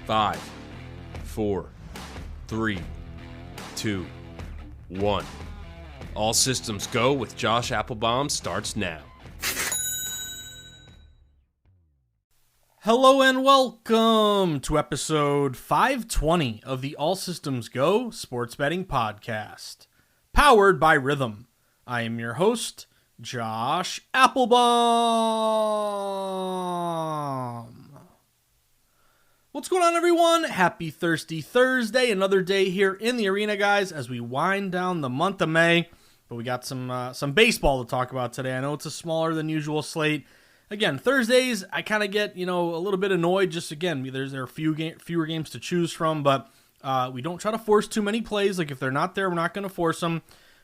5, 4, 3, 2, 1. All systems go with Josh Appelbaum starts now. Hello and welcome to episode 520 of the All Systems Go Sports Betting Podcast, powered by Rhythm. I am your host, Josh Appelbaum. What's going on, everyone? Happy Thirsty Thursday. Another day here in the arena, guys, as we wind down the month of May. But we got some baseball to talk about today. I know it's a smaller than usual slate. Again, Thursdays, I kind of get, a little bit annoyed. Just, again, there are fewer games to choose from. But we don't try to force too many plays. Like, if they're not there, we're not going to force them.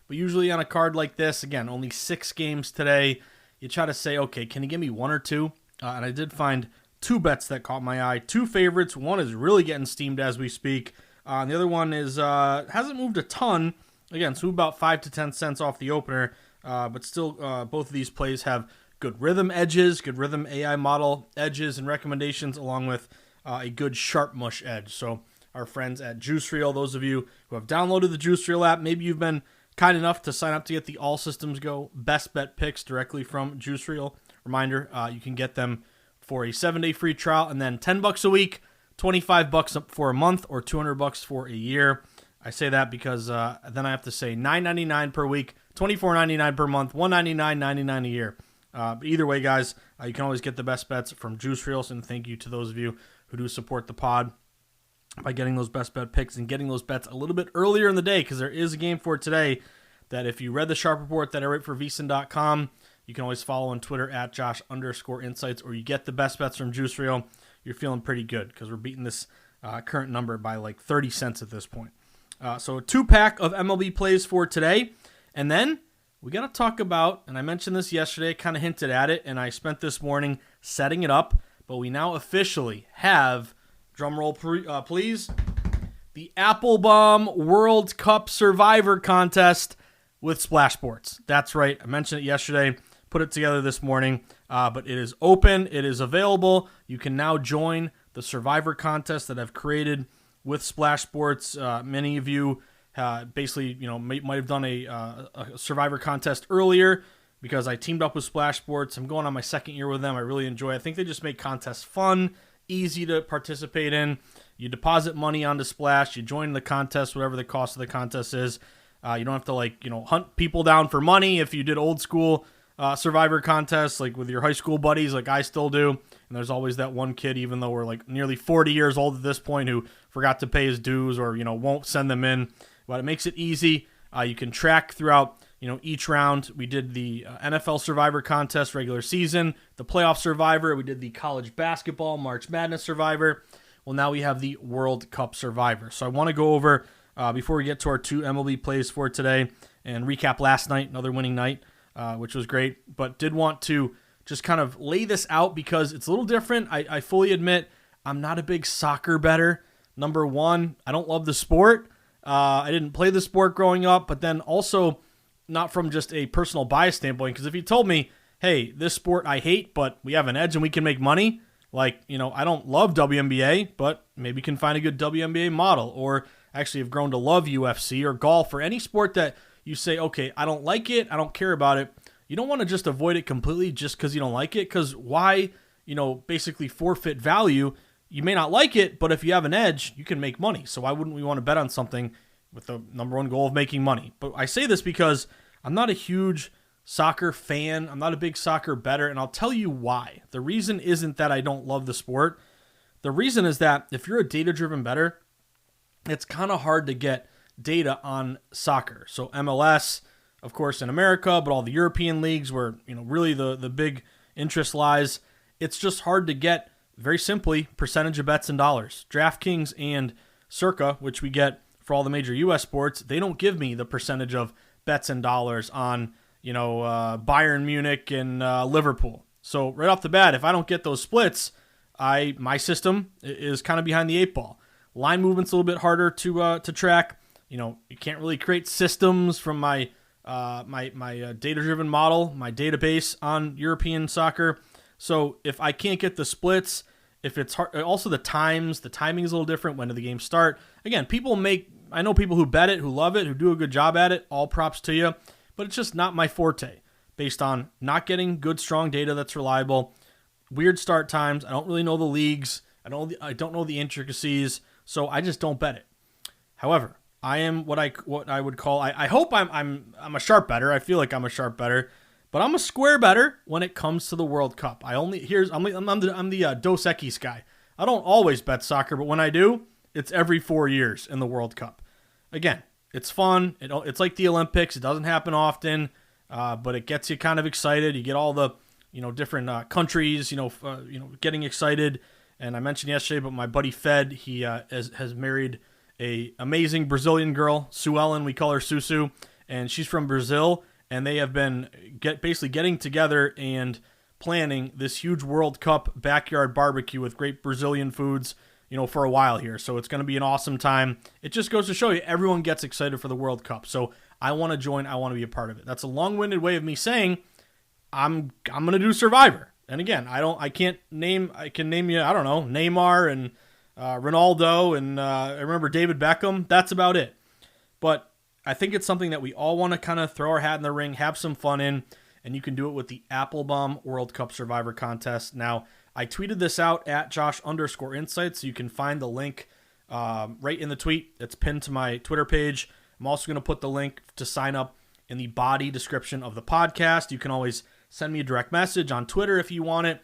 But usually on a card like this, again, only 6 games today, you try to say, okay, can you give me one or two? And I did find 2 bets that caught my eye. 2 favorites. One is really getting steamed as we speak. And the other one is hasn't moved a ton. Again, so about 5 to 10 cents off the opener. But still, both of these plays have good rhythm edges, good rhythm AI model edges and recommendations, along with a good sharp mush edge. So our friends at Juice Reel, those of you who have downloaded the Juice Reel app, maybe you've been kind enough to sign up to get the All Systems Go best bet picks directly from Juice Reel. Reminder, you can get them for a 7-day free trial, and then $10 a week, $25 for a month, or $200 for a year. I say that because then I have to say $9.99 per week, $24.99 per month, $199.99 a year. But either way, guys, you can always get the best bets from Juice Reels, and thank you to those of you who do support the pod by getting those best bet picks and getting those bets a little bit earlier in the day, because there is a game for today that if you read the Sharp Report that I write for VSiN.com, you can always follow on Twitter at Josh_insights, or you get the best bets from Juice Reel. You're feeling pretty good because we're beating this current number by like 30 cents at this point. So a 2-pack of MLB plays for today. And then we got to talk about, and I mentioned this yesterday, kind of hinted at it, and I spent this morning setting it up, but we now officially have, drumroll please, the Appelbaum World Cup Survivor Contest with Splash Sports. That's right. I mentioned it yesterday. Put it together this morning, but it is open. It is available. You can now join the Survivor contest that I've created with Splash Sports. Many of you basically, might have done a Survivor contest earlier because I teamed up with Splash Sports. I'm going on my 2nd year with them. I really enjoy it. I think they just make contests fun, easy to participate in. You deposit money onto Splash. You join the contest, whatever the cost of the contest is. You don't have to hunt people down for money if you did old school Survivor contests like with your high school buddies like I still do. And there's always that one kid, even though we're like nearly 40 years old at this point, who forgot to pay his dues or, won't send them in. But it makes it easy. You can track throughout, each round. We did the NFL Survivor contest regular season, the playoff Survivor. We did the college basketball March Madness Survivor. Well, now we have the World Cup Survivor. So I want to go over, before we get to our 2 MLB plays for today, and recap last night, another winning night, which was great. But did want to just kind of lay this out because it's a little different. I fully admit I'm not a big soccer bettor. Number one, I don't love the sport. I didn't play the sport growing up, but then also not from just a personal bias standpoint, because if you told me, hey, this sport I hate, but we have an edge and we can make money, I don't love WNBA, but maybe can find a good WNBA model, or actually have grown to love UFC or golf or any sport that you say, okay, I don't like it, I don't care about it. You don't want to just avoid it completely just because you don't like it, because why, basically forfeit value? You may not like it, but if you have an edge, you can make money. So why wouldn't we want to bet on something with the number one goal of making money? But I say this because I'm not a huge soccer fan. I'm not a big soccer bettor, and I'll tell you why. The reason isn't that I don't love the sport. The reason is that if you're a data-driven bettor, it's kind of hard to get data on soccer. So MLS, of course, in America, but all the European leagues where, really the big interest lies, it's just hard to get, very simply, percentage of bets in dollars. DraftKings and Circa, which we get for all the major U.S. sports, they don't give me the percentage of bets in dollars on, Bayern Munich and Liverpool. So right off the bat, if I don't get those splits, my system is kind of behind the 8 ball. Line movement's a little bit harder to track. You can't really create systems from my data-driven model, my database on European soccer. So if I can't get the splits if it's hard, also the timing is a little different. When do the games start? Again, I know people who bet it, who love it, who do a good job at it. All props to you, but it's just not my forte based on not getting good, strong data that's reliable, weird start times. I don't really know the leagues. I don't know the intricacies, so I just don't bet it. However, I am what I would call, I hope I'm a sharp bettor. I feel like I'm a sharp bettor, but I'm a square bettor when it comes to the World Cup. I'm the Dos Equis guy. I don't always bet soccer, but when I do, it's every 4 years in the World Cup. Again, it's fun. It's like the Olympics. It doesn't happen often, but it gets you kind of excited. You get all the different countries getting excited. And I mentioned yesterday, but my buddy Fed, he has married a amazing Brazilian girl, Sue Ellen. We call her Susu, and she's from Brazil. And they have been basically getting together and planning this huge World Cup backyard barbecue with great Brazilian foods, for a while here. So it's going to be an awesome time. It just goes to show you everyone gets excited for the World Cup. So I want to join. I want to be a part of it. That's a long-winded way of me saying I'm going to do Survivor. And again, I can name you, I don't know, Neymar and Ronaldo and I remember David Beckham. That's about it. But I think it's something that we all want to kind of throw our hat in the ring, have some fun in, and you can do it with the Appelbaum World Cup Survivor Contest. Now, I tweeted this out at Josh_Insights, so you can find the link right in the tweet. It's pinned to my Twitter page. I'm also going to put the link to sign up in the body description of the podcast. You can always send me a direct message on Twitter if you want it.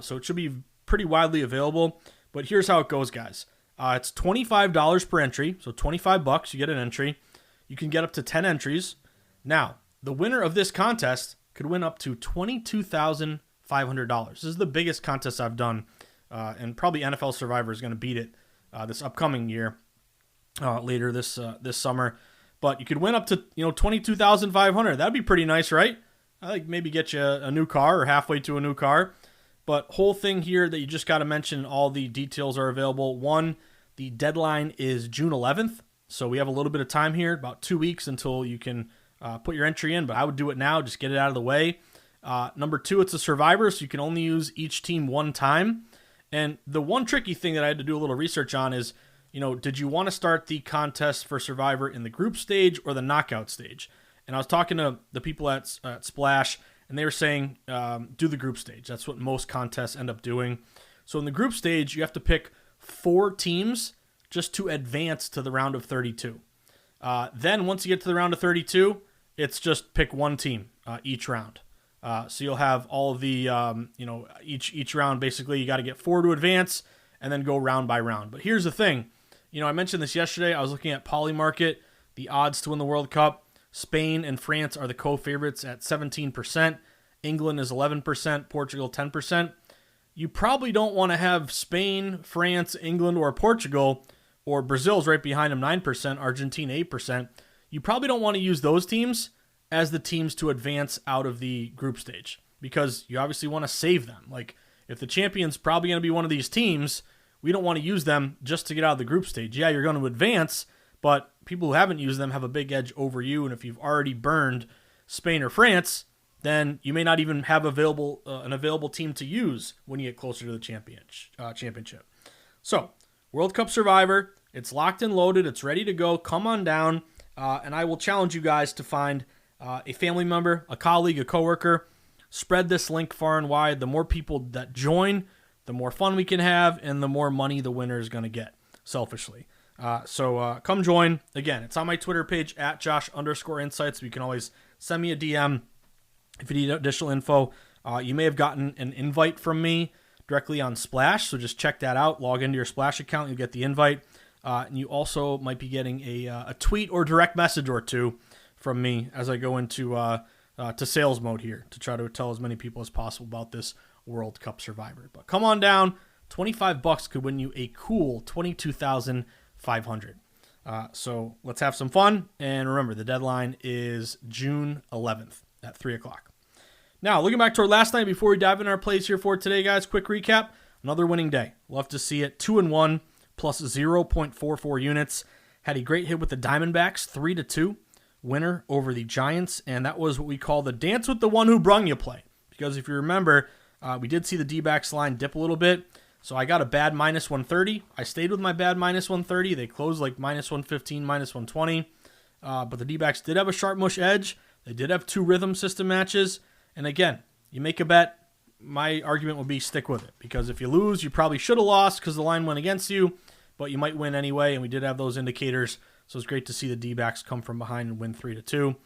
So it should be pretty widely available. But here's how it goes, guys. It's $25 per entry, so $25, you get an entry. You can get up to 10 entries. Now, the winner of this contest could win up to $22,500. This is the biggest contest I've done, and probably NFL Survivor is going to beat it this upcoming year, later this summer. But you could win up to $22,500. That'd be pretty nice, right? I think maybe get you a new car or halfway to a new car. But whole thing here that you just got to mention, all the details are available. One, the deadline is June 11th. So we have a little bit of time here, about 2 weeks until you can put your entry in. But I would do it now, just get it out of the way. Number two, it's a Survivor, so you can only use each team one time. And the one tricky thing that I had to do a little research on is, did you want to start the contest for Survivor in the group stage or the knockout stage? And I was talking to the people at Splash, and they were saying do the group stage. That's what most contests end up doing. So in the group stage, you have to pick 4 teams just to advance to the round of 32. Then once you get to the round of 32, it's just pick one team each round. So you'll have all of the, each round, basically, you got to get 4 to advance and then go round by round. But here's the thing. I mentioned this yesterday. I was looking at Polymarket, the odds to win the World Cup. Spain and France are the co-favorites at 17%. England is 11%. Portugal 10%. You probably don't want to have Spain, France, England, or Portugal, or Brazil's right behind them 9%, Argentina 8%. You probably don't want to use those teams as the teams to advance out of the group stage because you obviously want to save them. Like, if the champion's probably going to be one of these teams, we don't want to use them just to get out of the group stage. Yeah, you're going to advance, but people who haven't used them have a big edge over you, and if you've already burned Spain or France, then you may not even have an available team to use when you get closer to the championship. So, World Cup Survivor, it's locked and loaded, it's ready to go. Come on down, and I will challenge you guys to find a family member, a colleague, a coworker. Spread this link far and wide. The more people that join, the more fun we can have, and the more money the winner is going to get, selfishly. So come join. Again, it's on my Twitter page at Josh_Insights. You can always send me a DM if you need additional info. You may have gotten an invite from me directly on Splash, so just check that out. Log into your Splash account, you'll get the invite. And you also might be getting a tweet or direct message or two from me as I go into to sales mode here to try to tell as many people as possible about this World Cup Survivor. But come on down. $25 could win you a cool $22,500. So let's have some fun. And remember, the deadline is June 11th at 3 o'clock. Now, looking back to our last night before we dive in our plays here for today, guys, quick recap. Another winning day. Love to see it. 2-1 plus 0.44 units. Had a great hit with the Diamondbacks, 3-2. Winner over the Giants. And that was what we call the dance with the one who brung you play. Because if you remember, we did see the D-backs line dip a little bit. So I got a bad minus 130. I stayed with my bad minus 130. They closed like minus 115, minus 120. But the D-backs did have a sharp mush edge. They did have 2 rhythm system matches. And again, you make a bet, my argument would be stick with it. Because if you lose, you probably should have lost because the line went against you. But you might win anyway, and we did have those indicators. So it's great to see the D-backs come from behind and win 3-2.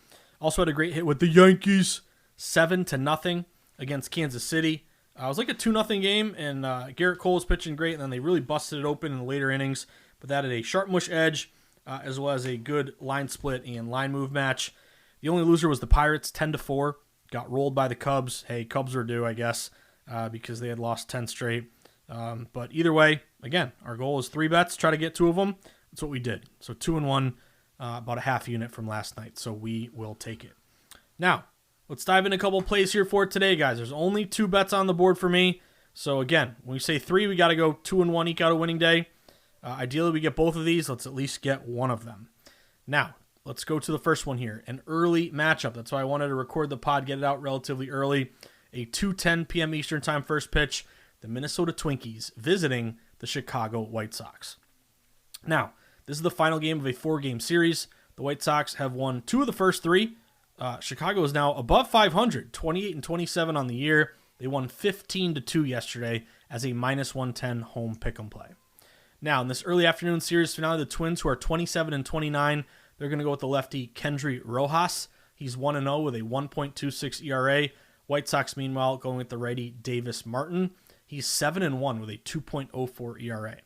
Also had a great hit with the Yankees, 7-0 against Kansas City. It was like a 2-0 game, and Garrett Cole was pitching great, and then they really busted it open in the later innings. But that had a sharp mush edge, as well as a good line split and line move match. The only loser was the Pirates, 10-4. Got rolled by the Cubs. Hey, Cubs were due, I guess, because they had lost 10 straight. But either way, again, our goal is 3 bets, try to get 2 of them. That's what we did. So 2-1, about a half unit from last night. So we will take it. Now, let's dive in a couple plays here for today, guys. There's only 2 bets on the board for me. So again, when we say 3, we got to go 2-1 eke out a winning day. Ideally, we get both of these. Let's at least get one of them. Now, let's go to the first one here. An early matchup. That's why I wanted to record the pod, get it out relatively early. A 2:10 p.m. Eastern Time first pitch. The Minnesota Twinkies visiting the Chicago White Sox. Now, this is the final game of a 4-game series. The White Sox have won 2 of the first 3. Chicago is now above 500, 28-27 on the year. They won 15-2 yesterday as a minus 110 home pick'em play. Now, in this early afternoon series finale, the Twins, who are 27-29, they're going to go with the lefty Kendry Rojas. He's 1-0 with a 1.26 ERA. White Sox, meanwhile, going with the righty Davis Martin. He's 7-1 with a 2.04 ERA.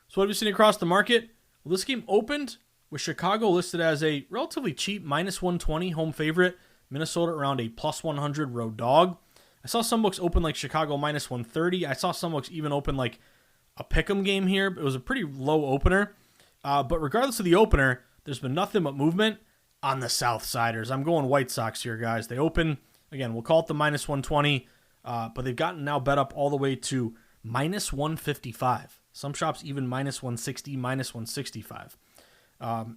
So what have we seen across the market? Well, this game opened with Chicago listed as a relatively cheap minus 120 home favorite. Minnesota around a plus 100 road dog. I saw some books open like Chicago minus 130. I saw some books even open like a pick'em game here. It was a pretty low opener. But regardless of the opener, there's been nothing but movement on the Southsiders. I'm going White Sox here, guys. They open, again, we'll call it the minus 120, but they've gotten now bet up all the way to minus 155. Some shops even minus 160, minus 165.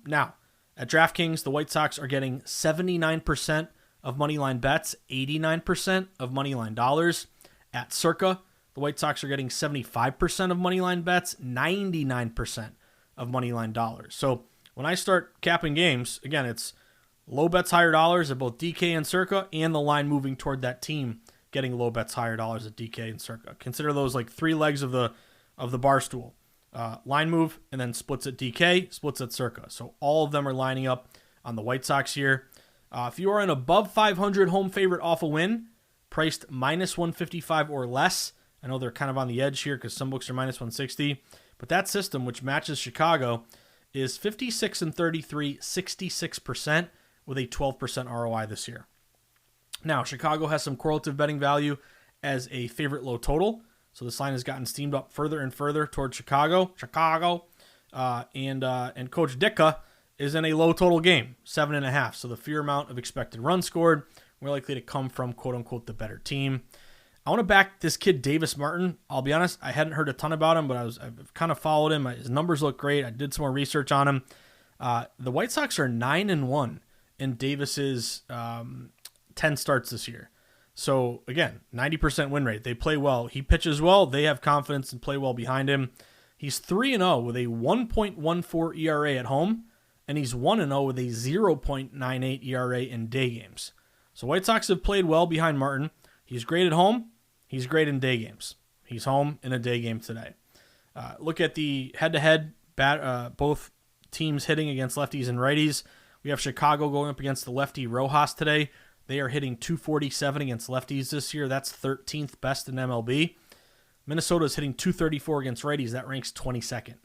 Now, at DraftKings, the White Sox are getting 79% of moneyline bets, 89% of moneyline dollars. At Circa, the White Sox are getting 75% of moneyline bets, 99% of moneyline dollars. So when I start capping games, again, it's low bets, higher dollars at both DK and Circa, and the line moving toward that team getting low bets, higher dollars at DK and Circa. Consider those like 3 legs of the bar stool. Line move, and then splits at DK, splits at Circa. So all of them are lining up on the White Sox here. If you are an above 500 home favorite off a win, priced minus 155 or less, I know they're kind of on the edge here because some books are minus 160, but that system, which matches Chicago, is 56-33, 66% with a 12% ROI this year. Now, Chicago has some correlative betting value as a favorite low total, so this line has gotten steamed up further and further towards Chicago, and Coach Ditka is in a low total game, 7.5. So the fear amount of expected runs scored, more likely to come from quote unquote the better team. I want to back this kid Davis Martin. I'll be honest, I hadn't heard a ton about him, but I've kind of followed him. His numbers look great. I did some more research on him. The White Sox are 9-1 in Davis's 10 starts this year. So again, 90% win rate. They play well. He pitches well. They have confidence and play well behind him. He's 3-0 with a 1.14 ERA at home, and he's 1-0 with a 0.98 ERA in day games. So White Sox have played well behind Martin. He's great at home. He's great in day games. He's home in a day game today. Look at the head-to-head, both teams hitting against lefties and righties. We have Chicago going up against the lefty Rojas today. They are hitting 247 against lefties this year. That's 13th best in MLB. Minnesota is hitting 234 against righties. That ranks 22nd.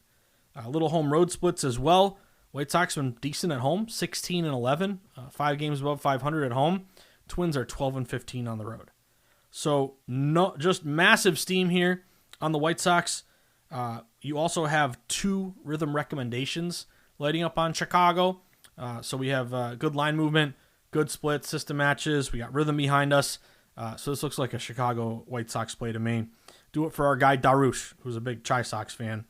Little home road splits as well. White Sox have been decent at home, 16-11, 5 games above 500 at home. Twins are 12-15 on the road. So no, just massive steam here on the White Sox. You also have 2 rhythm recommendations lighting up on Chicago. So we have good line movement, good split system matches. We got rhythm behind us. So this looks like a Chicago White Sox play to me. Do it for our guy Darush, who's a big Chi Sox fan.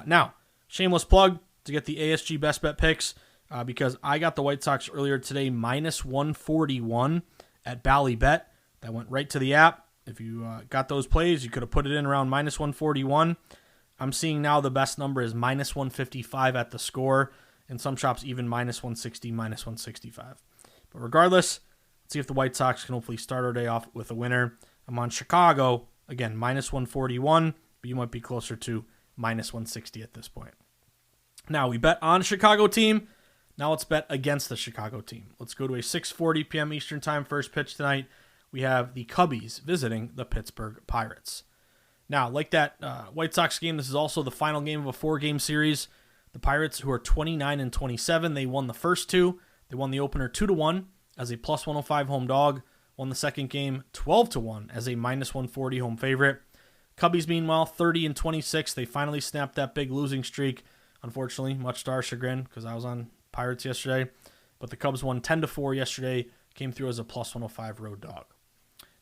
Now, shameless plug to get the ASG best bet picks because I got the White Sox earlier today minus 141 at Bally Bet. That went right to the app. If you got those plays, you could have put it in around minus 141. I'm seeing now the best number is minus 155 at the score. In some shops, even minus 160, minus 165. But regardless, let's see if the White Sox can hopefully start our day off with a winner. I'm on Chicago. Again, minus 141, but you might be closer to minus 160 at this point. Now, we bet on a Chicago team. Now let's bet against the Chicago team. Let's go to a 6:40 p.m. Eastern Time first pitch tonight. We have the Cubbies visiting the Pittsburgh Pirates. Now, like that White Sox game, this is also the final game of a 4-game series. The Pirates, who are 29-27, they won the first two. They won the opener 2-1 as a plus 105 home dog. Won the second game 12-1 as a minus 140 home favorite. Cubbies, meanwhile, 30-26. They finally snapped that big losing streak. Unfortunately, much to our chagrin, because I was on Pirates yesterday. But the Cubs won 10-4 yesterday. Came through as a plus 105 road dog.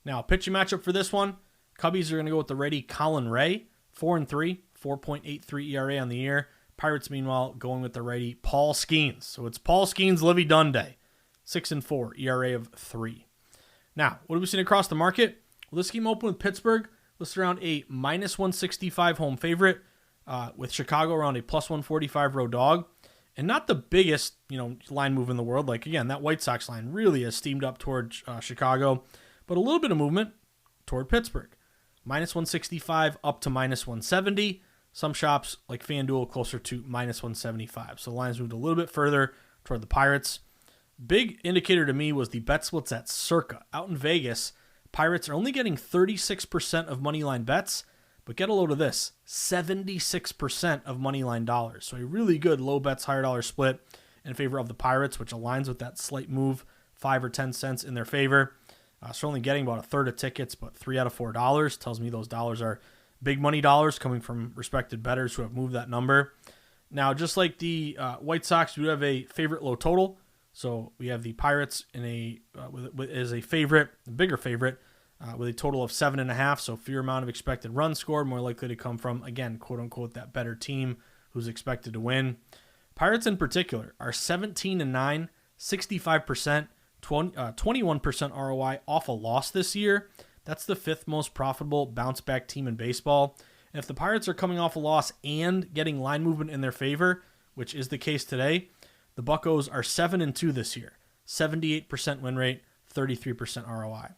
Now, pitching matchup for this one. Cubbies are going to go with the righty Colin Ray, 4-3, 4.83 ERA on the year. Pirates, meanwhile, going with the righty Paul Skeens. So it's Paul Skeens, Livy Dunn day, 6-4, ERA of 3. Now, what have we seen across the market? Well, this game opened with Pittsburgh, listed around a minus 165 home favorite, with Chicago around a plus 145 road dog. And not the biggest, line move in the world. Like, again, that White Sox line really has steamed up toward Chicago, but a little bit of movement toward Pittsburgh. Minus 165 up to minus 170. Some shops, like FanDuel, closer to minus 175. So the lines moved a little bit further toward the Pirates. Big indicator to me was the bet splits at Circa. Out in Vegas, Pirates are only getting 36% of moneyline bets, but get a load of this, 76% of moneyline dollars. So a really good low bets, higher dollar split in favor of the Pirates, which aligns with that slight move, 5 or 10 cents in their favor. So only getting about a third of tickets, but $3 out of $4 tells me those dollars are big money dollars coming from respected bettors who have moved that number. Now, just like the White Sox, we do have a favorite low total. So we have the Pirates in as a favorite, a bigger favorite, with a total of 7.5. So fewer amount of expected runs scored, more likely to come from, again, quote unquote, that better team who's expected to win. Pirates in particular are 17-9, 65%. 21% ROI off a loss this year. That's the 5th most profitable bounce back team in baseball. And if the Pirates are coming off a loss and getting line movement in their favor, which is the case today, the Buccos are 7-2 this year. 78% win rate, 33% ROI.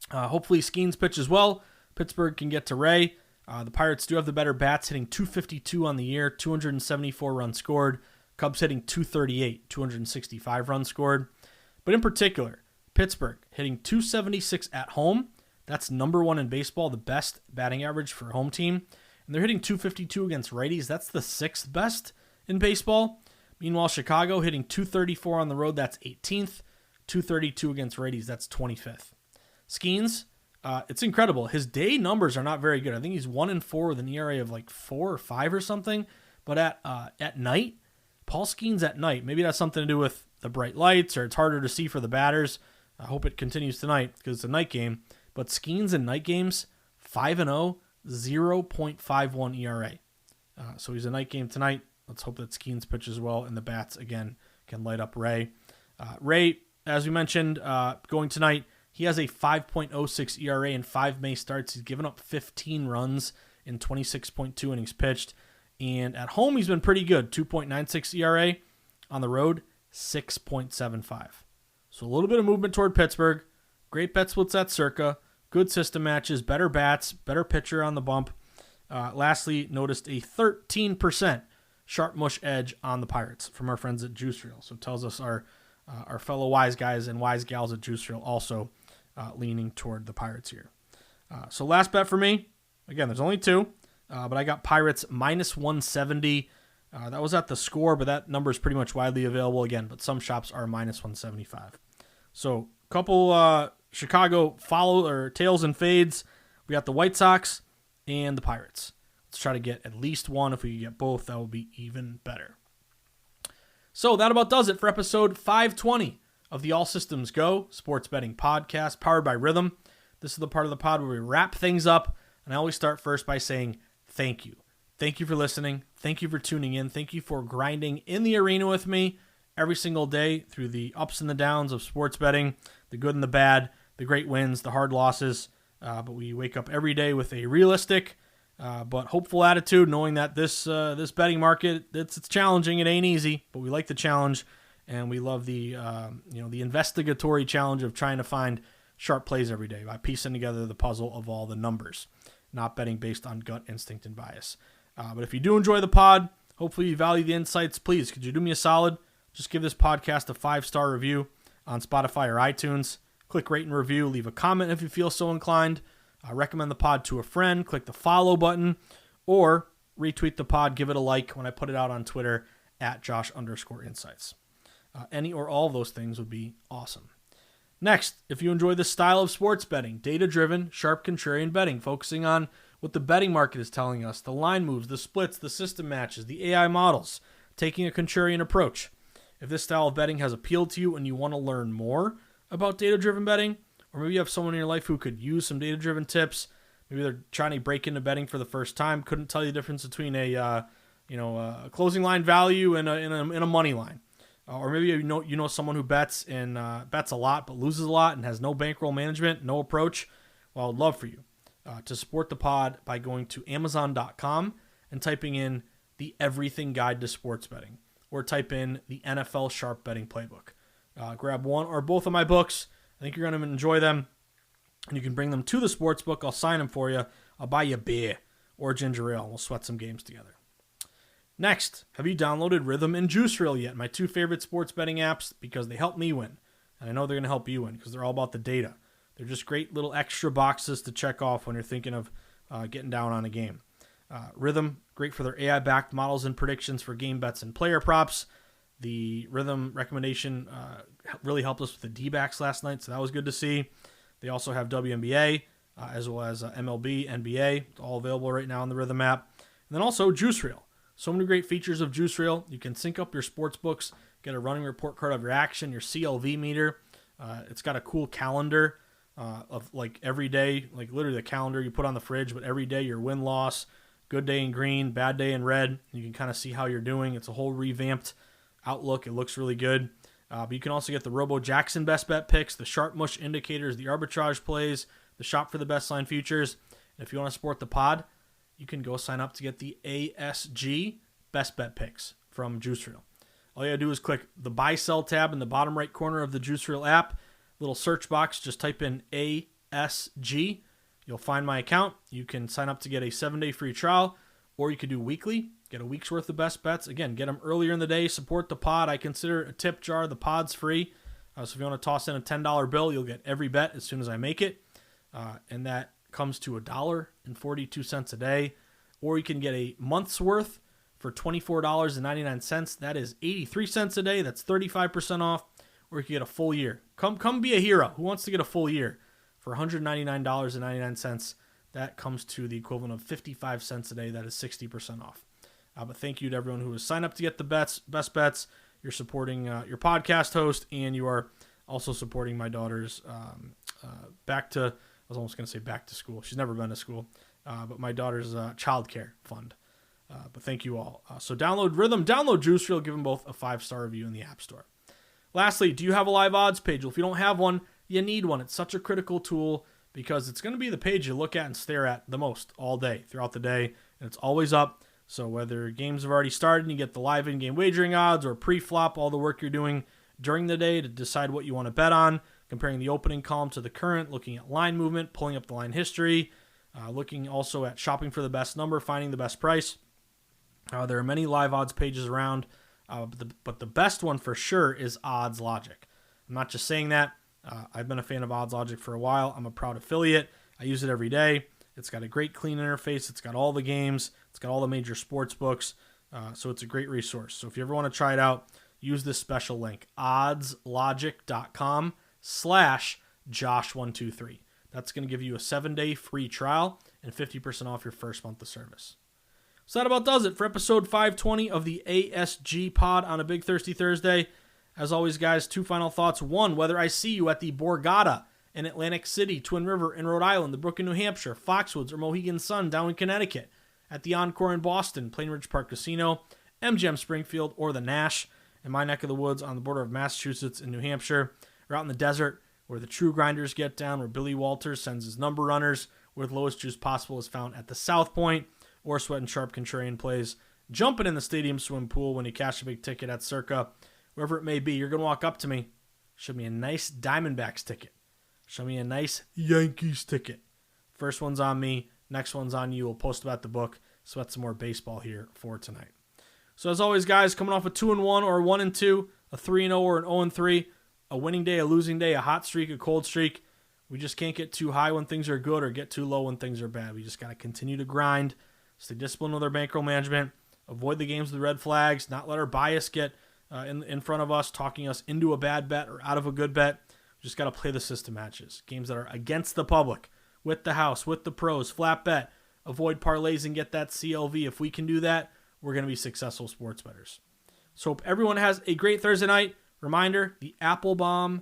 Hopefully Skeens pitch as well. Pittsburgh can get to Ray. The Pirates do have the better bats, hitting 252 on the year, 274 runs scored. Cubs hitting 238, 265 runs scored. But in particular, Pittsburgh hitting 276 at home. That's number 1 in baseball, the best batting average for a home team. And they're hitting 252 against righties. That's the 6th best in baseball. Meanwhile, Chicago hitting 234 on the road. That's 18th. 232 against righties. That's 25th. Skeens, it's incredible. His day numbers are not very good. I think he's 1-4 with an ERA of like 4 or 5 or something. But at night, Paul Skeens at night, maybe that's something to do with the bright lights, or it's harder to see for the batters. I hope it continues tonight because it's a night game. But Skeens in night games, 5-0, 0.51 ERA. So he's a night game tonight. Let's hope that Skeens pitches well, and the bats, again, can light up Ray. Ray, as we mentioned, going tonight, he has a 5.06 ERA in 5 May starts. He's given up 15 runs in 26.2 innings pitched. And at home, he's been pretty good, 2.96 ERA. On the road, 6.75. So a little bit of movement toward Pittsburgh. Great bet splits at Circa. Good system matches. Better bats. Better pitcher on the bump. Lastly, noticed a 13% sharp mush edge on the Pirates from our friends at Juice Reel. So it tells us our fellow wise guys and wise gals at Juice Reel also leaning toward the Pirates here. So last bet for me. Again, there's only 2. But I got Pirates minus 170. That was at the score, but that number is pretty much widely available again. But some shops are minus 175. So a couple Chicago tails and fades. We got the White Sox and the Pirates. Let's try to get at least one. If we can get both, that will be even better. So that about does it for episode 520 of the All Systems Go Sports Betting Podcast, powered by Rhythm. This is the part of the pod where we wrap things up, and I always start first by saying thank you. Thank you for listening. Thank you for tuning in. Thank you for grinding in the arena with me every single day through the ups and the downs of sports betting, the good and the bad, the great wins, the hard losses. but we wake up every day with a realistic but hopeful attitude, knowing that this betting market, it's challenging. It ain't easy, but we like the challenge, and we love the the investigatory challenge of trying to find sharp plays every day by piecing together the puzzle of all the numbers, not betting based on gut instinct and bias. But if you do enjoy the pod, hopefully you value the insights, please, could you do me a solid? Just give this podcast a 5-star review on Spotify or iTunes. Click rate and review. Leave a comment if you feel so inclined. Recommend the pod to a friend. Click the follow button. Or retweet the pod. Give it a like when I put it out on Twitter at Josh_insights. Any or all of those things would be awesome. Next, if you enjoy this style of sports betting, data-driven, sharp contrarian betting, focusing on what the betting market is telling us, the line moves, the splits, the system matches, the AI models, taking a contrarian approach. If this style of betting has appealed to you and you want to learn more about data-driven betting, or maybe you have someone in your life who could use some data-driven tips, maybe they're trying to break into betting for the first time, couldn't tell you the difference between a closing line value and a money line. Or maybe you know someone who bets a lot but loses a lot and has no bankroll management, no approach. Well, I'd love for you to support the pod by going to Amazon.com and typing in the Everything Guide to Sports Betting, or type in the NFL Sharp Betting Playbook. Grab one or both of my books. I think you're going to enjoy them, and you can bring them to the sports book. I'll sign them for you. I'll buy you a beer or ginger ale, and we'll sweat some games together. Next, have you downloaded Rhythm and Juice Reel yet? My two favorite sports betting apps, because they help me win. And I know they're going to help you win because they're all about the data. They're just great little extra boxes to check off when you're thinking of getting down on a game. Rhythm, great for their AI-backed models and predictions for game bets and player props. The Rhythm recommendation really helped us with the D-backs last night, so that was good to see. They also have WNBA as well as MLB, NBA. It's all available right now on the Rhythm app. And then also Juice Reel. So many great features of Juice Reel. You can sync up your sports books, get a running report card of your action, your CLV meter. It's got a cool calendar of like every day, like literally the calendar you put on the fridge, but every day your win-loss, good day in green, bad day in red. You can kind of see how you're doing. It's a whole revamped outlook. It looks really good. But you can also get the Robo Jackson best bet picks, the Sharp Mush indicators, the arbitrage plays, the shop for the best line futures. And if you want to support the pod, you can go sign up to get the ASG best bet picks from Juice Reel. All you gotta do is click the buy sell tab in the bottom right corner of the Juice Reel app. Little search box, just type in ASG. You'll find my account. You can sign up to get a 7-day free trial, or you could do weekly, get a week's worth of best bets. Again, get them earlier in the day, support the pod. I consider a tip jar. The pod's free. So if you want to toss in a $10 bill, you'll get every bet as soon as I make it. And that comes to $1.42 a day. Or you can get a month's worth for $24.99. That is 83 cents a day. That's 35% off. Or you can get a full year. Come be a hero. Who wants to get a full year for $199.99? That comes to the equivalent of 55 cents a day. That is 60% off. But thank you to everyone who has signed up to get the best bets. You're supporting your podcast host, and you are also supporting my daughter's back to school. She's never been to school, but my daughter's childcare fund. But thank you all. So download Rhythm, download Juice Reel, give them both a 5-star review in the App Store. Lastly, do you have a live odds page? Well, if you don't have one, you need one. It's such a critical tool because it's going to be the page you look at and stare at the most all day, throughout the day, and it's always up. So whether games have already started and you get the live in-game wagering odds, or pre-flop, all the work you're doing during the day to decide what you want to bet on, comparing the opening column to the current, looking at line movement, pulling up the line history, looking also at shopping for the best number, finding the best price. There are many live odds pages around, but the best one for sure is Odds Logic. I'm not just saying that. I've been a fan of Odds Logic for a while. I'm a proud affiliate. I use it every day. It's got a great clean interface. It's got all the games. It's got all the major sports books. So it's a great resource. So if you ever want to try it out, use this special link, oddslogic.com/Josh123. That's going to give you a 7-day free trial and 50% off your first month of service. So that about does it for episode 520 of the ASG pod on a Big Thirsty Thursday. As always, guys, 2 final thoughts. 1, whether I see you at the Borgata in Atlantic City, Twin River in Rhode Island, the Brook in New Hampshire, Foxwoods or Mohegan Sun down in Connecticut, at the Encore in Boston, Plain Ridge Park Casino, MGM Springfield, or the Nash in my neck of the woods on the border of Massachusetts and New Hampshire, or out in the desert, where the true grinders get down, where Billy Walters sends his number runners, where the lowest juice possible is found at the South Point, or Sweat and Sharp Contrarian plays jumping in the stadium swim pool when you cash a big ticket at Circa, wherever it may be. You're going to walk up to me, show me a nice Diamondbacks ticket, show me a nice Yankees ticket. First one's on me, next one's on you. We'll post about the book, sweat some more baseball here for tonight. So as always, guys, coming off a 2-1 or a 1-2, a 3-0 or an 0-3, a winning day, a losing day, a hot streak, a cold streak. We just can't get too high when things are good or get too low when things are bad. We just got to continue to grind, stay disciplined with our bankroll management, avoid the games with the red flags, not let our bias get in front of us, talking us into a bad bet or out of a good bet. We just got to play the system matches, games that are against the public, with the house, with the pros, flat bet, avoid parlays and get that CLV. If we can do that, we're going to be successful sports bettors. So hope everyone has a great Thursday night. Reminder, the Appelbaum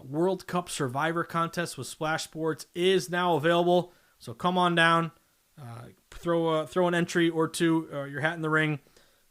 World Cup Survivor Contest with Splash Sports is now available. So come on down, throw an entry or two, your hat in the ring,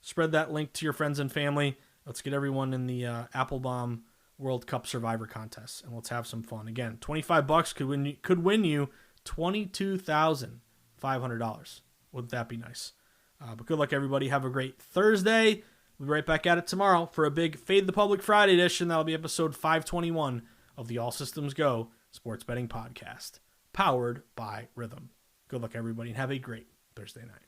spread that link to your friends and family. Let's get everyone in the Appelbaum World Cup Survivor Contest, and let's have some fun. Again, $25 could win you $22,500. Wouldn't that be nice? But good luck, everybody. Have a great Thursday. We'll be right back at it tomorrow for a big Fade the Public Friday edition. That'll be episode 521 of the All Systems Go Sports Betting Podcast, powered by Rhythm. Good luck, everybody, and have a great Thursday night.